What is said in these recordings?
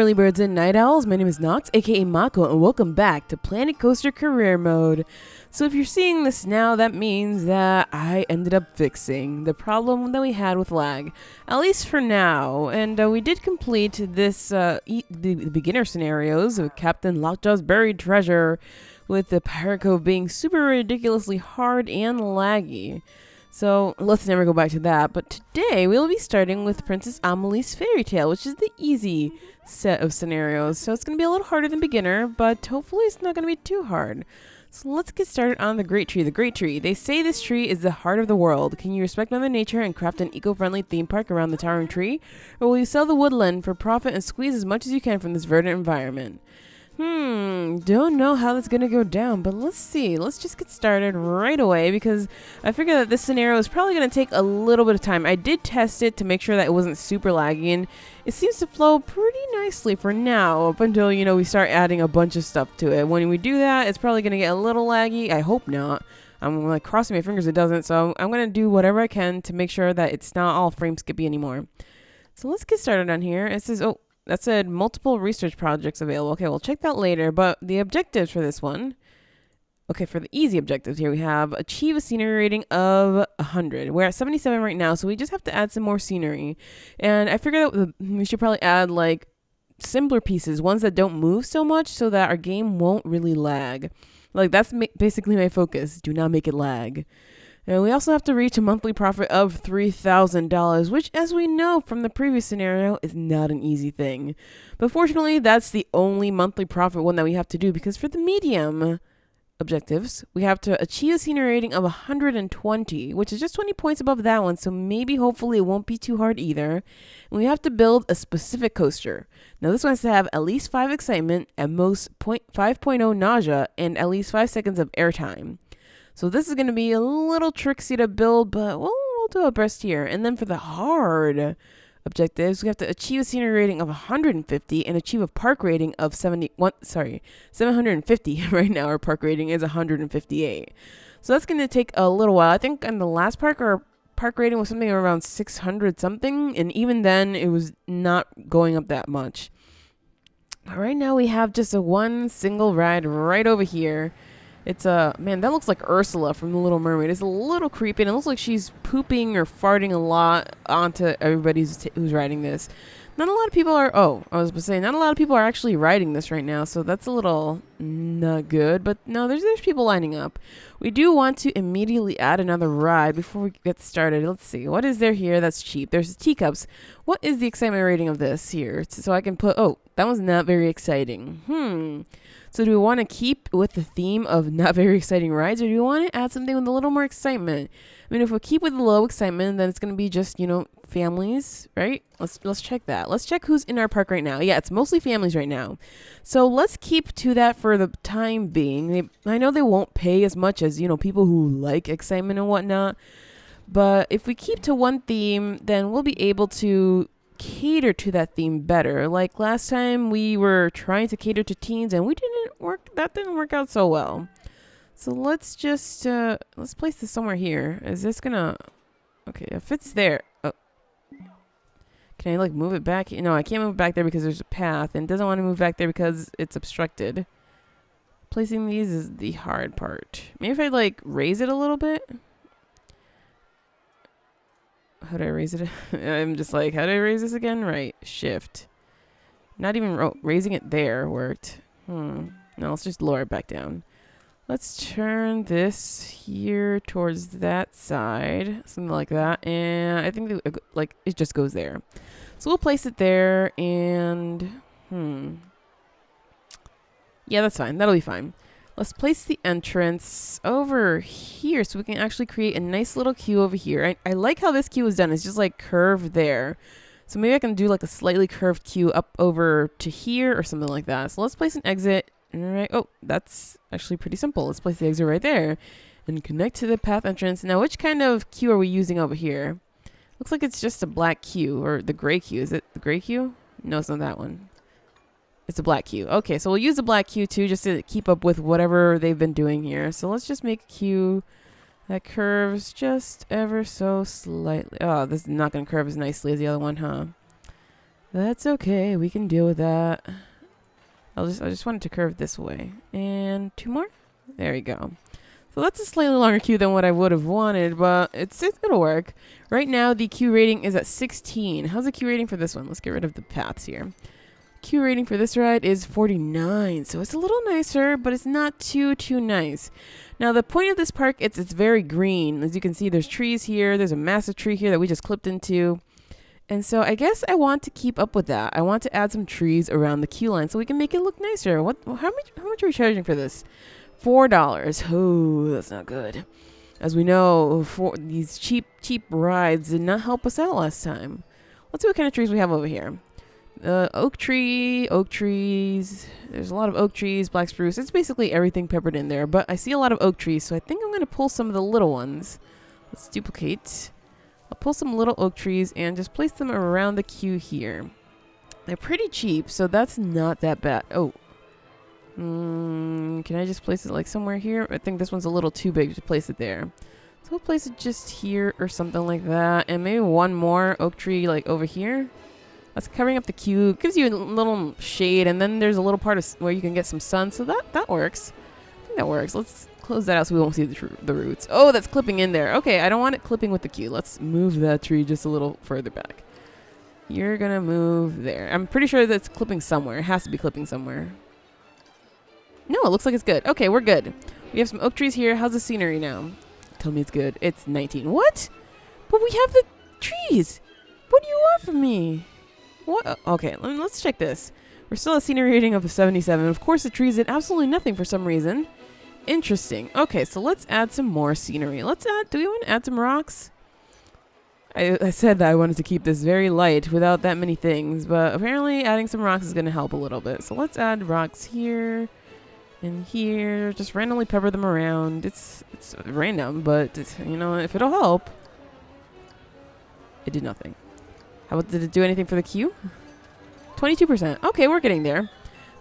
early birds and night owls. My name is Nox, aka Mako, and welcome back to Planet Coaster Career Mode. So if you're seeing this now, that means that I ended up fixing the problem that we had with lag, at least for now. And we did complete this the beginner scenarios of Captain Lockjaw's buried treasure, with the Pirate Cove being super ridiculously hard and laggy. So let's never go back to that, but today we'll be starting with Princess Amelie's Fairy Tale, which is the easy set of scenarios. So it's going to be a little harder than beginner, but hopefully it's not going to be too hard. So let's get started on the Great Tree. The Great Tree. They say this tree is the heart of the world. Can you respect Mother Nature and craft an eco-friendly theme park around the towering tree? Or will you sell the woodland for profit and squeeze as much as you can from this verdant environment? Don't know how that's gonna go down, but let's see. Let's just get started right away because I figure that this scenario is probably gonna take a little bit of time. I did test it to make sure that it wasn't super laggy, and it seems to flow pretty nicely for now up until, you know, we start adding a bunch of stuff to it. When we do that, it's probably gonna get a little laggy. I hope not. I'm like crossing my fingers it doesn't, so I'm gonna do whatever I can to make sure that it's not all frame skippy anymore. So let's get started on here. It says, that said multiple research projects available. Okay, we'll check that later. But the objectives for this one. Okay, for the easy objectives here, we have achieve a scenery rating of 100. We're at 77 right now, so we just have to add some more scenery. And I figured that we should probably add like simpler pieces, ones that don't move so much so that our game won't really lag. Like that's basically my focus. Do not make it lag. And we also have to reach a monthly profit of $3,000, which, as we know from the previous scenario, is not an easy thing. But fortunately, that's the only monthly profit one that we have to do, because for the medium objectives, we have to achieve a scenery rating of 120, which is just 20 points above that one, so maybe, hopefully, it won't be too hard either. And we have to build a specific coaster. Now, this one has to have at least 5 excitement, at most 5.0 nausea, and at least 5 seconds of airtime. So this is going to be a little tricksy to build, but we'll do our best here. And then for the hard objectives, we have to achieve a scenery rating of 150 and achieve a park rating of 750. Right now our park rating is 158. So that's going to take a little while. I think on the last park, our park rating was something around 600 something. And even then, it was not going up that much. Right now we have just one single ride right over here. It's man, that looks like Ursula from The Little Mermaid. It's a little creepy, and it looks like she's pooping or farting a lot onto everybody who's riding this. Not a lot of people are, not a lot of people are actually riding this right now, so that's a little not good. But no, there's people lining up. We do want to immediately add another ride before we get started. Let's see, what is there here that's cheap? There's teacups. What is the excitement rating of this here? So I can put, that was not very exciting. So do we want to keep with the theme of not very exciting rides, or do we want to add something with a little more excitement? I mean, if we keep with the low excitement, then it's going to be just, families, right? Let's check that. Let's check who's in our park right now. Yeah, it's mostly families right now. So let's keep to that for the time being. I know they won't pay as much as, people who like excitement and whatnot. But if we keep to one theme, then we'll be able to cater to that theme better. Like last time we were trying to cater to teens and that didn't work out so well. So let's just let's place this somewhere here. Is this gonna, okay, if it's there, can I like move it back? No, I can't move it back there because there's a path, and it doesn't want to move back there because it's obstructed. Placing these is the hard part. Maybe if I like raise it a little bit. How do I raise it? I'm just like, how do I raise this again? Right, shift. Not even raising it there worked. No, let's just lower it back down. Let's turn this here towards that side, something like that. And I think like it just goes there. So we'll place it there, and yeah, that's fine. That'll be fine. Let's place the entrance over here so we can actually create a nice little queue over here. I like how this queue is done. It's just like curved there. So maybe I can do like a slightly curved queue up over to here or something like that. So let's place an exit. All right. Oh, that's actually pretty simple. Let's place the exit right there and connect to the path entrance. Now, which kind of queue are we using over here? Looks like it's just a black queue, or the gray queue. Is it the gray queue? No, it's not that one. It's a black queue. Okay, so we'll use the black queue too, just to keep up with whatever they've been doing here. So let's just make a queue that curves just ever so slightly. Oh, this is not going to curve as nicely as the other one, huh? That's okay. We can deal with that. I just wanted to curve this way. And 2 more? There we go. So that's a slightly longer queue than what I would have wanted, but it'll work. Right now, the queue rating is at 16. How's the queue rating for this one? Let's get rid of the paths here. Queue rating for this ride is 49, so it's a little nicer, but it's not too nice. Now, the point of this park, it's very green. As you can see, there's trees here. There's a massive tree here that we just clipped into. And so I guess I want to keep up with that. I want to add some trees around the queue line so we can make it look nicer. How much are we charging for this? $4. Oh, that's not good. As we know, for these cheap rides did not help us out last time. Let's see what kind of trees we have over here. Oak trees. There's a lot of oak trees, black spruce. It's basically everything peppered in there. But I see a lot of oak trees, so I think I'm going to pull some of the little ones. Let's duplicate. I'll pull some little oak trees and just place them around the queue here. They're pretty cheap, so that's not that bad. Oh. Can I just place it like somewhere here? I think this one's a little too big to place it there. So we'll place it just here or something like that. And maybe one more oak tree like over here. That's covering up the queue. Gives you a little shade, and then there's a little part of where you can get some sun. So that works. I think that works. Let's close that out so we won't see the roots. Oh, that's clipping in there. Okay, I don't want it clipping with the queue. Let's move that tree just a little further back. You're gonna move there. I'm pretty sure that's clipping somewhere. It has to be clipping somewhere. No, it looks like it's good. Okay, we're good. We have some oak trees here. How's the scenery now? Tell me it's good. It's 19. What? But we have the trees. What do you want from me? What? Okay, let's check this. We're still at scenery rating of 77. Of course, the trees did absolutely nothing for some reason. Interesting. Okay, so let's add some more scenery. Do we want to add some rocks? I said that I wanted to keep this very light without that many things, but apparently adding some rocks is going to help a little bit. So let's add rocks here and here. Just randomly pepper them around. It's random, but you know, if it'll help. It did nothing. How about, did it do anything for the queue? 22%. Okay, we're getting there.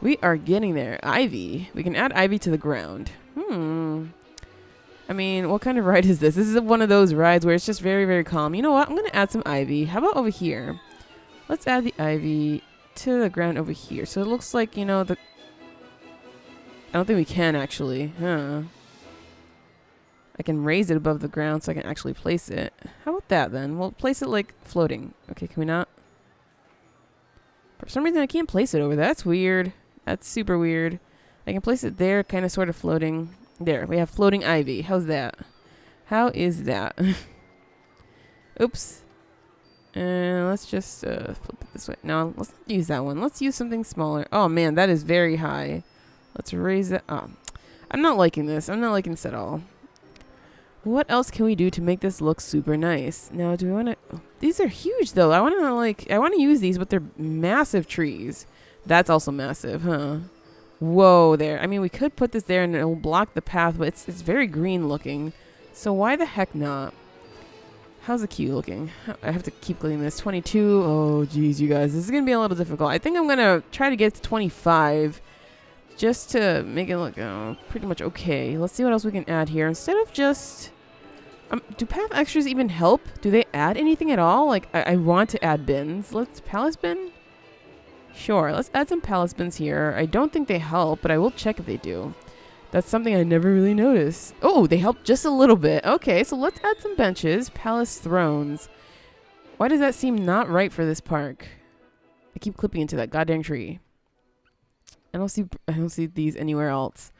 We are getting there. Ivy. We can add ivy to the ground. I mean, what kind of ride is this? This is one of those rides where it's just very calm. You know what? I'm going to add some ivy. How about over here? Let's add the ivy to the ground over here. So it looks like, you know, I don't think we can actually. I can raise it above the ground so I can actually place it. How about that then? We'll place it like floating. Okay, can we not? For some reason I can't place it over there. That's weird. That's super weird. I can place it there, kind of sort of floating. There, we have floating ivy. How's that? How is that? Oops. And let's just flip it this way. No, let's not use that one. Let's use something smaller. Oh man, that is very high. Let's raise it. Oh, I'm not liking this. I'm not liking this at all. What else can we do to make this look super nice? Now, do we want to... Oh, these are huge, though. I want to use these, but they're massive trees. That's also massive, huh? Whoa, there. I mean, we could put this there and it'll block the path, but it's very green looking. So why the heck not? How's the queue looking? I have to keep clicking this. 22. Oh, geez, you guys. This is going to be a little difficult. I think I'm going to try to get to 25 just to make it look pretty much okay. Let's see what else we can add here. Instead of just... do path extras even help? Do they add anything at all? Like, I want to add bins. Let's... Palace bin? Sure, let's add some palace bins here. I don't think they help, but I will check if they do. That's something I never really noticed. Oh, they help just a little bit. Okay, so let's add some benches. Palace thrones. Why does that seem not right for this park? I keep clipping into that goddamn tree. I don't see these anywhere else.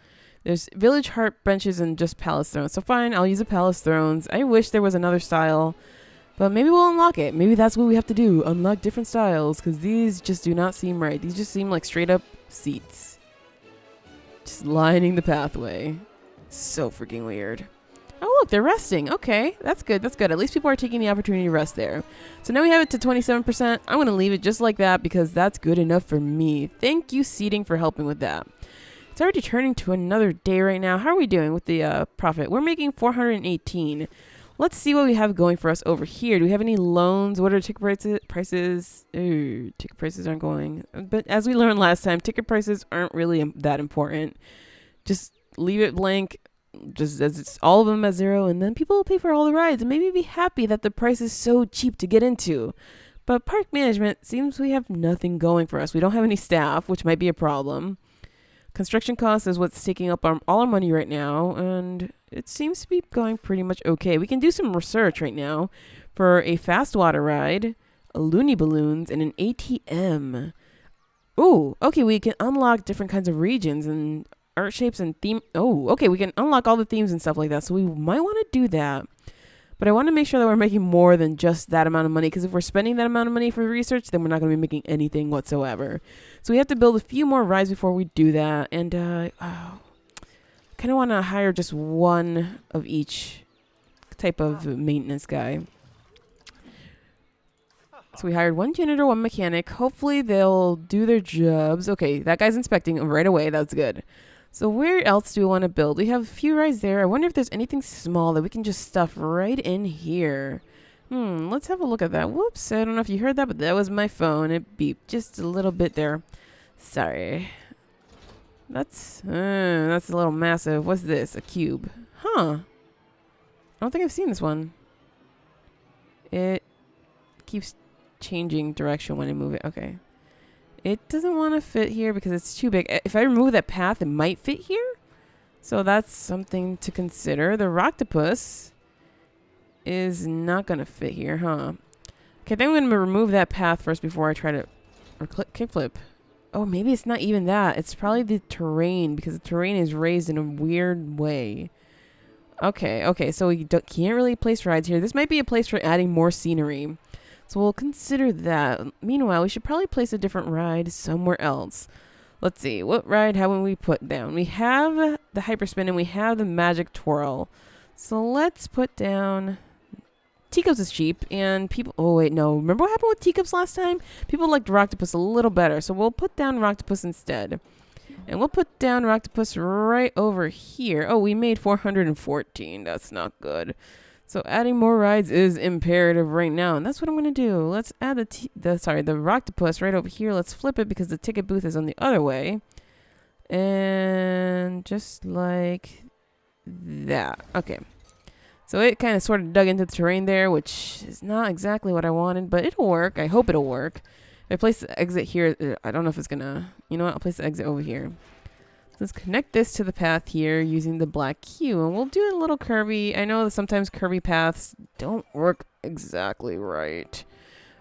There's village heart benches and just palace thrones. So fine, I'll use the palace thrones. I wish there was another style. But maybe we'll unlock it. Maybe that's what we have to do. Unlock different styles. Because these just do not seem right. These just seem like straight up seats. Just lining the pathway. So freaking weird. Oh, look. They're resting. Okay. That's good. That's good. At least people are taking the opportunity to rest there. So now we have it to 27%. I'm going to leave it just like that. Because that's good enough for me. Thank you, seating, for helping with that. It's already turning to another day right now. How are we doing with the profit? We're making 418. Let's see what we have going for us over here. Do we have any loans? What are ticket prices? Ooh, ticket prices aren't going. But as we learned last time, ticket prices aren't really that important. Just leave it blank. Just as it's all of them at 0. And then people will pay for all the rides. And maybe be happy that the price is so cheap to get into. But park management seems we have nothing going for us. We don't have any staff, which might be a problem. Construction costs is what's taking up all our money right now, and it seems to be going pretty much okay. We can do some research right now for a fast water ride, a loony balloons, and an ATM. Oh, okay, we can unlock different kinds of regions and art shapes and theme. Oh, okay, we can unlock all the themes and stuff like that, so we might want to do that. But I want to make sure that we're making more than just that amount of money, because if we're spending that amount of money for research, then we're not going to be making anything whatsoever. So we have to build a few more rides before we do that. And kind of want to hire just one of each type of maintenance guy. So we hired one janitor, one mechanic. Hopefully they'll do their jobs. Okay, that guy's inspecting right away. That's good. So where else do we want to build? We have a few rides there. I wonder if there's anything small that we can just stuff right in here. Let's have a look at that. Whoops, I don't know if you heard that, but that was my phone. It beeped just a little bit there. Sorry. That's a little massive. What's this? A cube. Huh. I don't think I've seen this one. It keeps changing direction when I move it. Okay. It doesn't want to fit here because it's too big. If I remove that path, it might fit here. So that's something to consider. The Roctopus is not going to fit here, huh? Okay, I think I'm going to remove that path first before I try to kickflip. Oh, maybe it's not even that. It's probably the terrain, because the terrain is raised in a weird way. Okay, so we can't really place rides here. This might be a place for adding more scenery. So we'll consider that. Meanwhile, we should probably place a different ride somewhere else. Let's see. What ride haven't we put down? We have the Hyperspin and we have the Magic Twirl. So let's put down... Teacups is cheap, and people... Oh, wait, no. Remember what happened with Teacups last time? People liked Roctopus a little better, so we'll put down Roctopus instead. And we'll put down Roctopus right over here. Oh, we made 414. That's not good. So adding more rides is imperative right now, and that's what I'm going to do. Let's add the Roctopus right over here. Let's flip it because the ticket booth is on the other way. And just like that. Okay. So it kind of sort of dug into the terrain there, which is not exactly what I wanted, but it'll work. I hope it'll work. If I place the exit here, I don't know if it's going to... You know what? I'll place the exit over here. Let's connect this to the path here using the black cube, and we'll do a little curvy. I know that sometimes curvy paths don't work exactly right.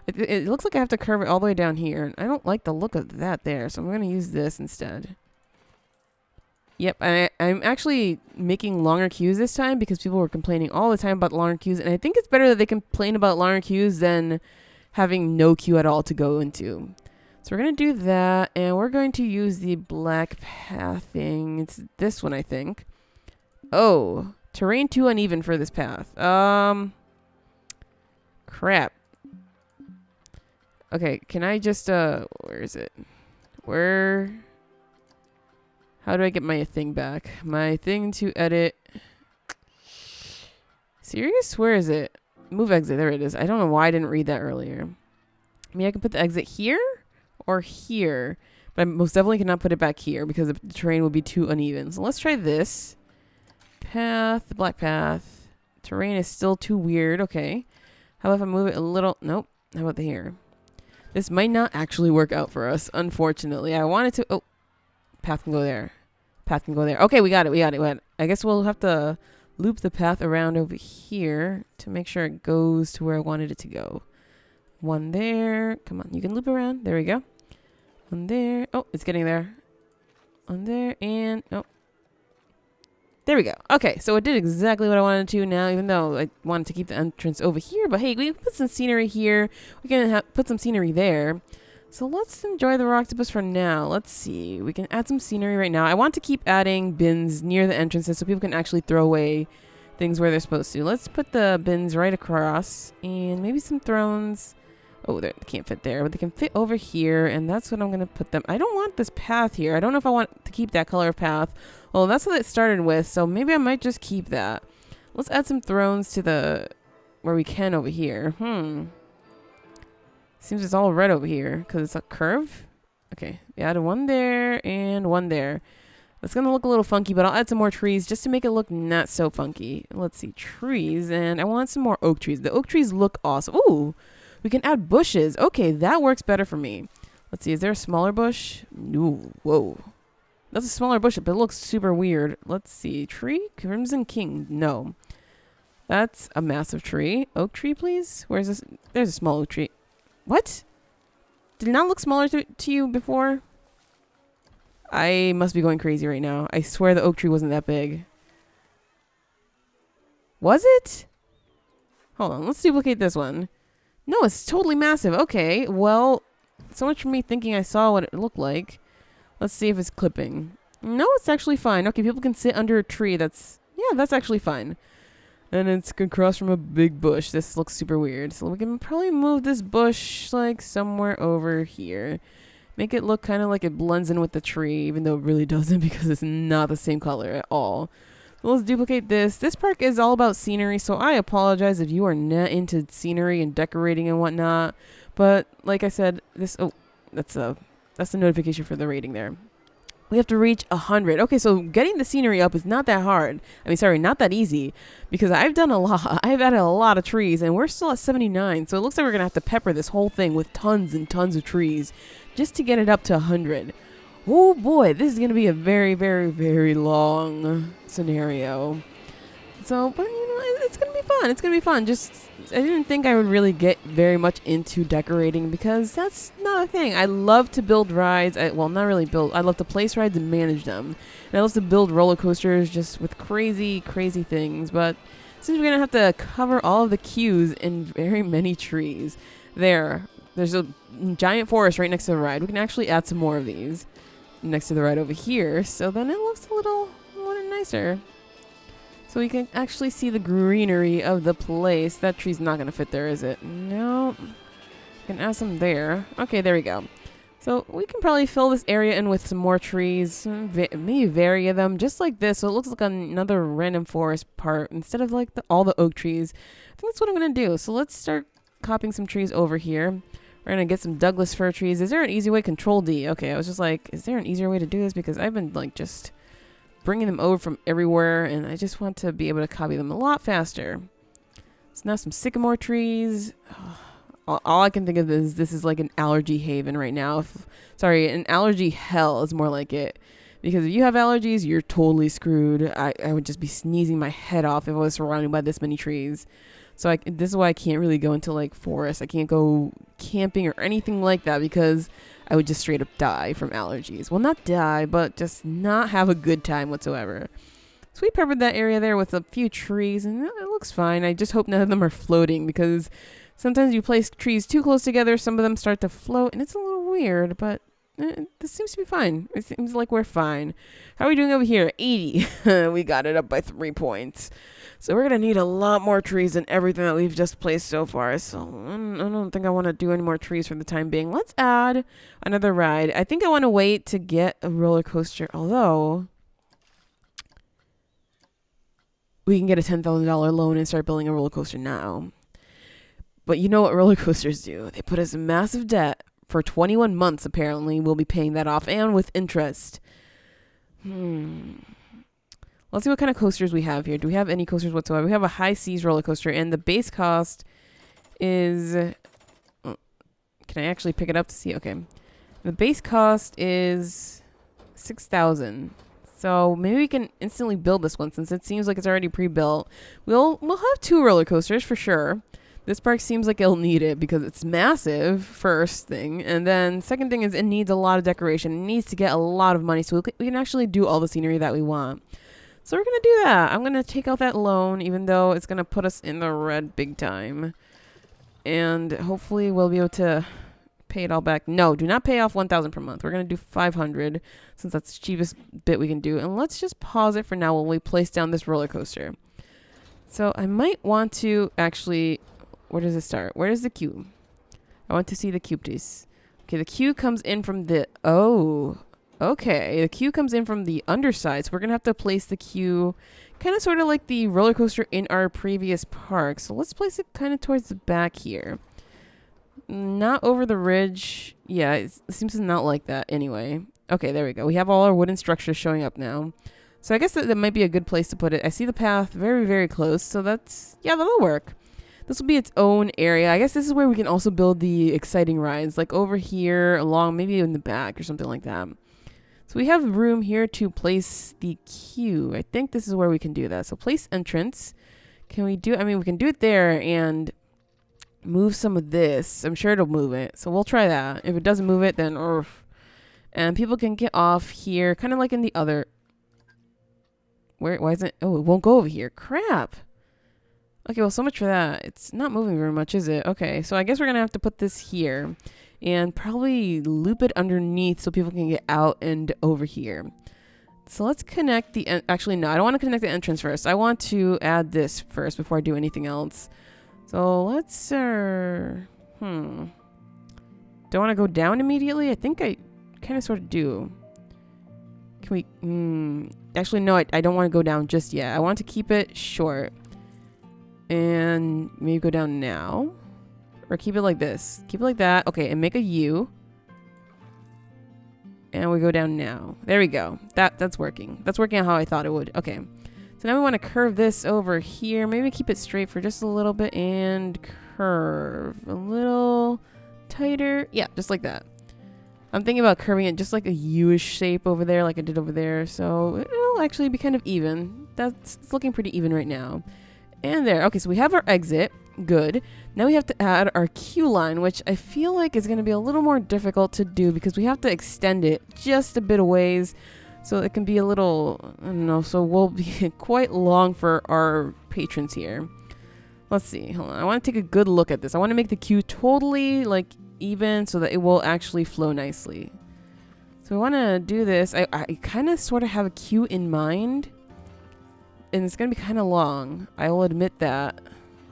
It looks like I have to curve it all the way down here, and I don't like the look of that there, so I'm going to use this instead. Yep, I'm actually making longer queues this time because people were complaining all the time about longer queues, and I think it's better that they complain about longer queues than having no queue at all to go into. So we're going to do that, and we're going to use the black pathing. It's this one, I think. Oh, terrain too uneven for this path. Crap. Okay, can I just, where is it? How do I get my thing back? My thing to edit. Serious? Where is it? Move exit, there it is. I don't know why I didn't read that earlier. I mean, I can put the exit here. Or here, but I most definitely cannot put it back here because the terrain will be too uneven. So let's try this. Path, the black path. Terrain is still too weird. Okay. How about if I move it a little? Nope. How about the here? This might not actually work out for us, unfortunately. I wanted to... Oh, path can go there. Path can go there. Okay, we got it. I guess we'll have to loop the path around over here to make sure it goes to where I wanted it to go. One there. Come on, you can loop around. There we go. One there. Oh, it's getting there. One there, and oh. There we go. Okay, so it did exactly what I wanted to now, even though I wanted to keep the entrance over here. But hey, we can put some scenery here. We can put some scenery there. So let's enjoy the Roctopus for now. Let's see. We can add some scenery right now. I want to keep adding bins near the entrances so people can actually throw away things where they're supposed to. Let's put the bins right across, and maybe some thrones. Oh, they can't fit there, but they can fit over here, and that's what I'm going to put them. I don't want this path here. I don't know if I want to keep that color of path. Well, that's what it started with, so maybe I might just keep that. Let's add some thrones to the... where we can over here. Seems it's all red over here, because it's a curve. Okay, we added one there, and one there. It's going to look a little funky, but I'll add some more trees just to make it look not so funky. Let's see, trees, and I want some more oak trees. The oak trees look awesome. Ooh! We can add bushes. Okay, that works better for me. Let's see, is there a smaller bush? No. Whoa. That's a smaller bush, but it looks super weird. Let's see. Tree? Crimson King. No. That's a massive tree. Oak tree, please? Where's this? There's a small oak tree. What? Did it not look smaller to you before? I must be going crazy right now. I swear the oak tree wasn't that big. Was it? Hold on. Let's duplicate this one. No, it's totally massive. Okay, well, so much for me thinking I saw what it looked like. Let's see if it's clipping. No, it's actually fine. Okay, people can sit under a tree. That's actually fine. And it's across from a big bush. This looks super weird. So we can probably move this bush like somewhere over here. Make it look kind of like it blends in with the tree, even though it really doesn't because it's not the same color at all. So let's duplicate this. This park is all about scenery, so I apologize if you are not into scenery and decorating and whatnot. But like I said, that's the notification for the rating there. We have to reach 100. Okay, so getting the scenery up is not that hard. I mean, sorry, not that easy. Because I've done a lot. I've added a lot of trees, and we're still at 79. So it looks like we're going to have to pepper this whole thing with tons and tons of trees just to get it up to 100. Oh boy, this is going to be a very, very, very long scenario. So, but you know, it's going to be fun. It's going to be fun. Just, I didn't think I would really get very much into decorating because that's not a thing. I love to build rides. Well, not really build. I love to place rides and manage them. And I love to build roller coasters just with crazy, crazy things. But since we're going to have to cover all of the queues in very many trees, there's a giant forest right next to the ride. We can actually add some more of these next to the ride over here. So then it looks a little nicer. So we can actually see the greenery of the place. That tree's not going to fit there, is it? No. Can add some there. Okay, there we go. So we can probably fill this area in with some more trees. Maybe vary them, just like this. So it looks like another random forest part instead of like all the oak trees. I think that's what I'm going to do. So let's start copying some trees over here. We're going to get some Douglas fir trees. Is there an easy way? Control D. Okay, I was just like, is there an easier way to do this? Because I've been like just bringing them over from everywhere, and I just want to be able to copy them a lot faster. So now some sycamore trees. All I can think of is this is like an allergy haven right now. An allergy hell is more like it. Because if you have allergies, you're totally screwed. I would just be sneezing my head off if I was surrounded by this many trees. So this is why I can't really go into like forests. I can't go camping or anything like that because I would just straight up die from allergies. Well, not die, but just not have a good time whatsoever. So we peppered that area there with a few trees, and it looks fine. I just hope none of them are floating because sometimes you place trees too close together, some of them start to float, and it's a little weird, but this seems to be fine. It seems like we're fine. How are we doing over here? 80. We got it up by 3 points. So we're going to need a lot more trees than everything that we've just placed so far. So I don't think I want to do any more trees for the time being. Let's add another ride. I think I want to wait to get a roller coaster, although we can get a $10,000 loan and start building a roller coaster now. But you know what roller coasters do? They put us in massive debt. For 21 months, apparently, we'll be paying that off, and with interest. Let's see what kind of coasters we have here. Do we have any coasters whatsoever? We have a high seas roller coaster, and the base cost is... Can I actually pick it up to see? Okay. The base cost is $6,000. So maybe we can instantly build this one, since it seems like it's already pre-built. We'll have 2 roller coasters for sure. This park seems like it'll need it because it's massive, first thing. And then second thing is it needs a lot of decoration. It needs to get a lot of money so we can actually do all the scenery that we want. So we're going to do that. I'm going to take out that loan, even though it's going to put us in the red big time. And hopefully we'll be able to pay it all back. No, do not pay off $1,000 per month. We're going to do $500 since that's the cheapest bit we can do. And let's just pause it for now while we place down this roller coaster. So I might want to actually... Where does it start? Where is the queue? I want to see the queue, please. Okay, the queue comes in from the... Oh, okay. The queue comes in from the underside. So we're going to have to place the queue kind of sort of like the roller coaster in our previous park. So let's place it kind of towards the back here. Not over the ridge. Yeah, it seems to not like that anyway. Okay, there we go. We have all our wooden structures showing up now. So I guess that might be a good place to put it. I see the path very, very close. So that's... Yeah, that'll work. This will be its own area. I guess this is where we can also build the exciting rides, like over here, along maybe in the back or something like that. So we have room here to place the queue. I think this is where we can do that. So place entrance. Can we do, I mean, we can do it there and move some of this. I'm sure it'll move it. So we'll try that. If it doesn't move it, then and people can get off here, kind of like in the other. Why isn't it? Oh, it won't go over here. Crap. Okay, well, so much for that. It's not moving very much, is it? Okay, so I guess we're going to have to put this here and probably loop it underneath so people can get out and over here. So let's connect the, actually, no, I don't want to connect the entrance first. I want to add this first before I do anything else. So let's, don't want to go down immediately. I think I kind of sort of do. Can we, actually, no, I don't want to go down just yet. I want to keep it short. And maybe go down now. Or keep it like this. Keep it like that. Okay, and make a U. And we go down now. There we go. That's working. That's working how I thought it would. Okay. So now we want to curve this over here. Maybe keep it straight for just a little bit and curve a little tighter. Yeah, just like that. I'm thinking about curving it just like a U-ish shape over there like I did over there. So it'll actually be kind of even. It's looking pretty even right now. And there. Okay, so we have our exit. Good. Now we have to add our queue line, which I feel like is going to be a little more difficult to do because we have to extend it just a bit of ways. So it can be a little, I don't know, so we'll be quite long for our patrons here. Let's see. Hold on. I want to take a good look at this. I want to make the queue totally like even so that it will actually flow nicely. So we want to do this. I kind of sort of have a queue in mind. And it's going to be kind of long. I will admit that.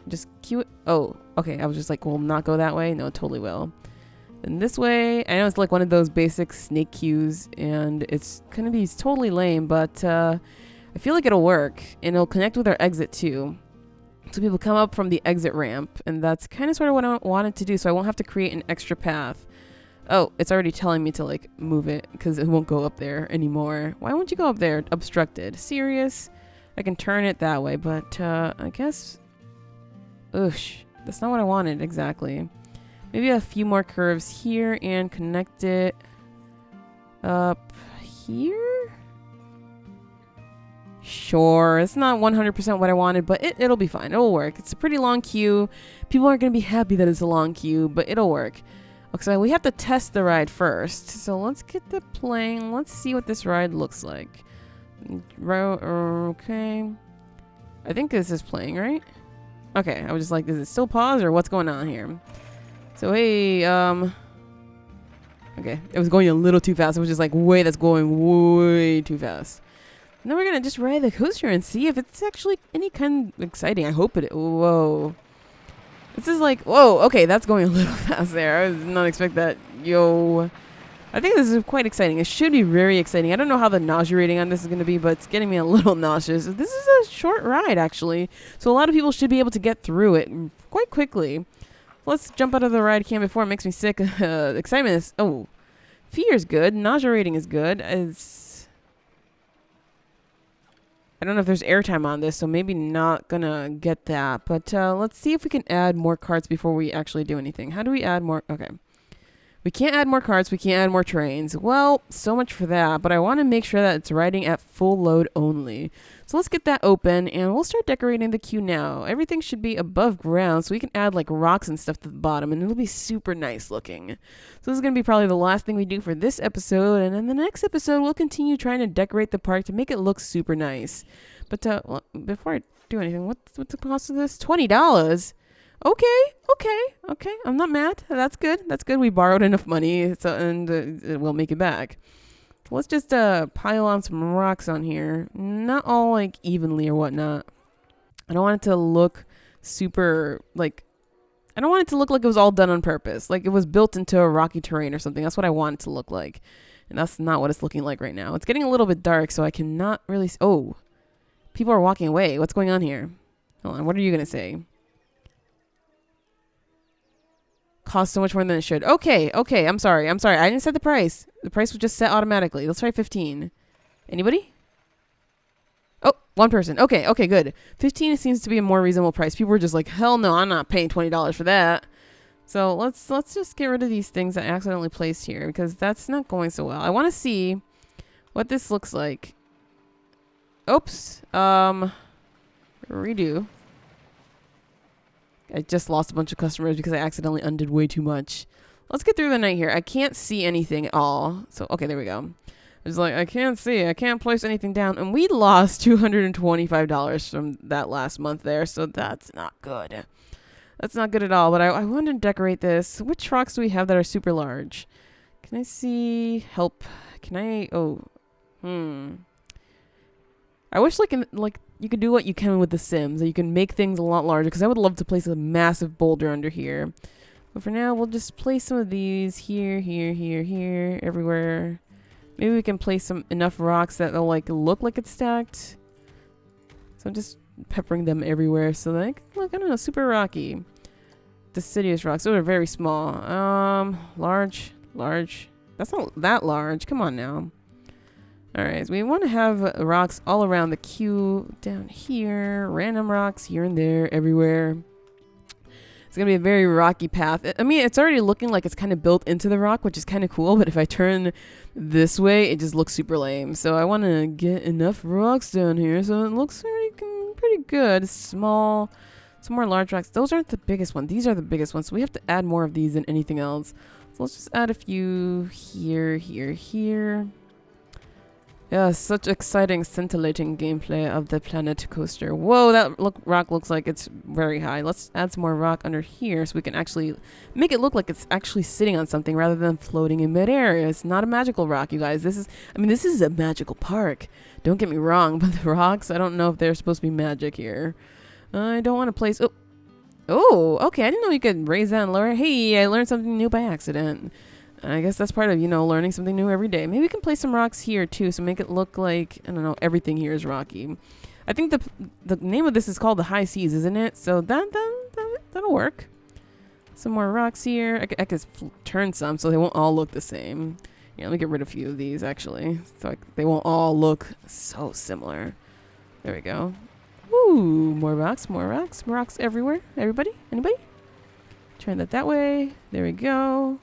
Just queue it. Oh, okay. I was just like, will not go that way. No, it totally will. And this way, I know it's like one of those basic snake queues. And it's going to be totally lame. But I feel like it'll work. And it'll connect with our exit too. So people come up from the exit ramp. And that's kind of sort of what I wanted to do. So I won't have to create an extra path. Oh, it's already telling me to like move it. Because it won't go up there anymore. Why won't you go up there? Obstructed. Serious? I can turn it that way, but I guess, oosh, that's not what I wanted exactly. Maybe a few more curves here and connect it up here. Sure, it's not 100% what I wanted, but it'll be fine. It'll work. It's a pretty long queue. People aren't going to be happy that it's a long queue, but it'll work. Okay, so we have to test the ride first. So let's get the plane. Let's see what this ride looks like. Okay. I think this is playing, right? Okay, I was just like, is it still paused or what's going on here? So, hey, okay, it was going a little too fast. It was just like, wait, that's going way too fast. Now we're going to just ride the coaster and see if it's actually any kind of exciting. I hope it, whoa. This is like, whoa, okay, that's going a little fast there. I did not expect that. Yo. I think this is quite exciting. It should be very exciting. I don't know how the nausea rating on this is going to be, but it's getting me a little nauseous. This is a short ride, actually. So a lot of people should be able to get through it quite quickly. Let's jump out of the ride cam before it makes me sick. Excitement is... Oh. Fear is good. Nausea rating is good. I don't know if there's airtime on this, so maybe not going to get that. But let's see if we can add more carts before we actually do anything. How do we add more... Okay. We can't add more carts. We can't add more trains. Well, so much for that. But I want to make sure that it's riding at full load only. So let's get that open and we'll start decorating the queue now. Everything should be above ground so we can add like rocks and stuff to the bottom and it'll be super nice looking. So this is going to be probably the last thing we do for this episode. And in the next episode, we'll continue trying to decorate the park to make it look super nice. But well, before I do anything, what's the cost of this? $20. Okay. I'm not mad. That's good. We borrowed enough money, so and we'll make it back. Let's just pile on some rocks on here. Not all like evenly or whatnot. I don't want it to look super like. I don't want it to look like it was all done on purpose. Like it was built into a rocky terrain or something. That's what I want it to look like, and that's not what it's looking like right now. It's getting a little bit dark, so I cannot really. Oh, people are walking away. What's going on here? Hold on. What are you gonna say? Cost so much more than it should. Okay. I'm sorry. I didn't set the price. The price was just set automatically. Let's try 15. Anybody? Oh, one person. Okay, okay, good. 15 seems to be a more reasonable price. People were just like, hell no, I'm not paying $20 for that. So let's just get rid of these things I accidentally placed here because that's not going so well. I want to see what this looks like. Oops. Redo. I just lost a bunch of customers because I accidentally undid way too much. Let's get through the night here. I can't see anything at all. So, okay, there we go. It's like, I can't see. I can't place anything down. And we lost $225 from that last month there. So that's not good. That's not good at all. But I want to decorate this. Which rocks do we have that are super large? Can I see? Help. Can I? Oh. I wish like you could do what you can with The Sims. You can make things a lot larger. Because I would love to place a massive boulder under here. But for now, we'll just place some of these here, here, here, here, everywhere. Maybe we can place enough rocks that they'll like look like it's stacked. So I'm just peppering them everywhere. So like, look, I don't know, super rocky. Deciduous rocks. Those are very small. Large. That's not that large. Come on now. Alright, so we want to have rocks all around the queue. Down here. Random rocks here and there, everywhere. It's going to be a very rocky path. I mean, it's already looking like it's kind of built into the rock, which is kind of cool. But if I turn this way, it just looks super lame. So I want to get enough rocks down here so it looks pretty good. Small, some more large rocks. Those aren't the biggest ones. These are the biggest ones. So we have to add more of these than anything else. So let's just add a few here, here, here. Yeah, such exciting, scintillating gameplay of the Planet Coaster. Whoa, that rock looks like it's very high. Let's add some more rock under here so we can actually make it look like it's actually sitting on something rather than floating in midair. It's not a magical rock, you guys. This is a magical park. Don't get me wrong, but the rocks, I don't know if they're supposed to be magic here. I don't want to place... Oh, okay. I didn't know you could raise that and lower. Hey, I learned something new by accident. I guess that's part of, learning something new every day. Maybe we can place some rocks here, too, so make it look like, I don't know, everything here is rocky. I think the name of this is called the High Seas, isn't it? So that'll work. Some more rocks here. I could turn some so they won't all look the same. Yeah, let me get rid of a few of these, actually. So they won't all look so similar. There we go. Ooh, more rocks everywhere. Everybody? Anybody? Turn that way. There we go.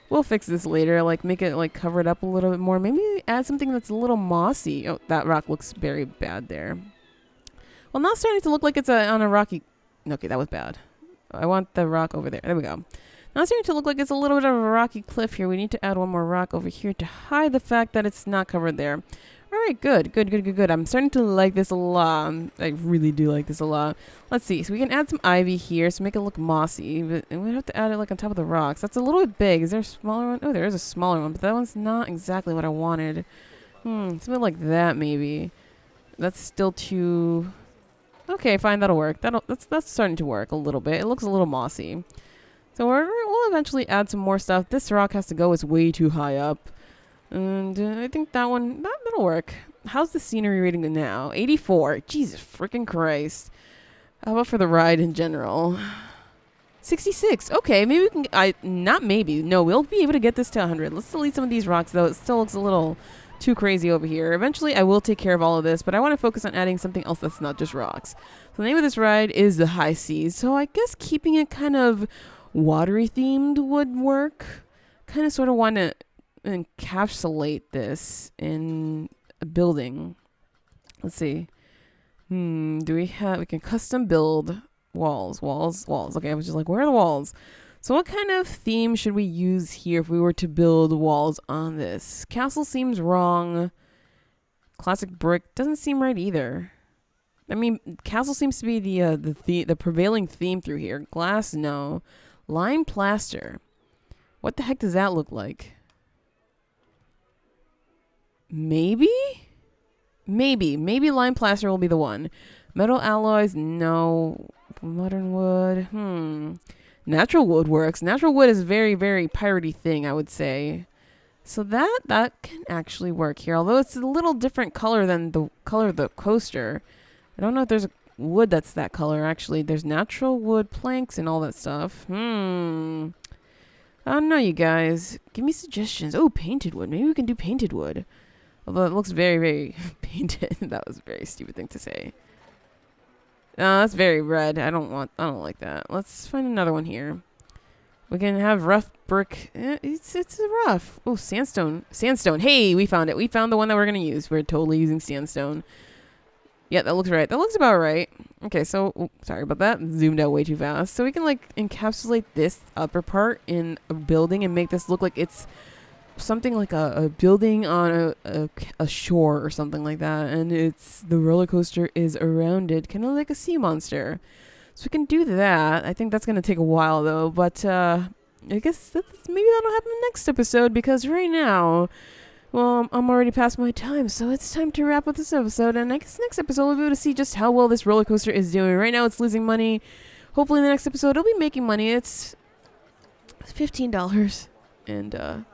We'll fix this later, like make it like cover it up a little bit more. Maybe add something that's a little mossy. Oh, that rock looks very bad there. Well, now it's starting to look like it's on a rocky... Okay, that was bad. I want the rock over there. There we go. Now it's starting to look like it's a little bit of a rocky cliff here. We need to add one more rock over here to hide the fact that it's not covered there. All right, good. I'm starting to like this a lot. I really do like this a lot. Let's see. So we can add some ivy here to make it look mossy. But we have to add it like on top of the rocks. That's a little bit big. Is there a smaller one? Oh, there is a smaller one, but that one's not exactly what I wanted. Something like that maybe. That's still too... Okay, fine. That'll work. That's starting to work a little bit. It looks a little mossy. So we'll eventually add some more stuff. This rock has to go. It's way too high up. And I think that'll work. How's the scenery rating now? 84. Jesus freaking Christ. How about for the ride in general? 66. Okay, maybe we can... Not maybe. No, we'll be able to get this to 100. Let's delete some of these rocks, though. It still looks a little too crazy over here. Eventually, I will take care of all of this, but I want to focus on adding something else that's not just rocks. So the name of this ride is the High Seas. So I guess keeping it kind of watery themed would work. Kind of sort of want to encapsulate this in a building. Let's see. We can custom build walls. Okay, I was just like, where are the walls? So what kind of theme should we use here if we were to build walls on this? Castle seems wrong. Classic brick doesn't seem right either. I mean, castle seems to be the prevailing theme through here. Glass, no. Lime plaster. What the heck does that look like? Maybe lime plaster will be the one. Metal alloys, no. Modern wood, Natural wood works. Natural wood is a very, very piratey thing, I would say. So that can actually work here. Although it's a little different color than the color of the coaster. I don't know if there's a wood that's that color, actually. There's natural wood planks and all that stuff. I don't know, you guys. Give me suggestions. Oh, painted wood. Maybe we can do painted wood. Although it looks very, very painted. That was a very stupid thing to say. That's very red. I don't like that. Let's find another one here. We can have rough brick. It's rough. Oh, sandstone. Sandstone. Hey, we found it. We found the one that we're going to use. We're totally using sandstone. Yeah, that looks right. That looks about right. Okay, so, sorry about that. Zoomed out way too fast. So we can, like, encapsulate this upper part in a building and make this look like it's something like a building on a shore or something like that. And the roller coaster is around it, kind of like a sea monster. So we can do that. I think that's going to take a while, though. But I guess maybe that'll happen next episode, because right now, well, I'm already past my time, so it's time to wrap up this episode. And I guess next episode we'll be able to see just how well this roller coaster is doing. Right now it's losing money. Hopefully in the next episode it'll be making money. It's $15. And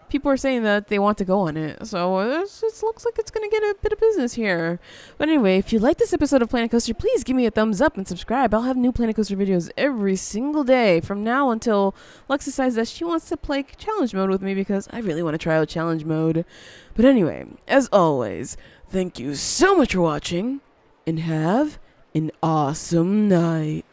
people are saying that they want to go on it. So it looks like it's going to get a bit of business here. But anyway, if you like this episode of Planet Coaster, please give me a thumbs up and subscribe. I'll have new Planet Coaster videos every single day from now until Lexa decides that she wants to play challenge mode with me, because I really want to try out challenge mode. But anyway, as always, thank you so much for watching, and have an awesome night.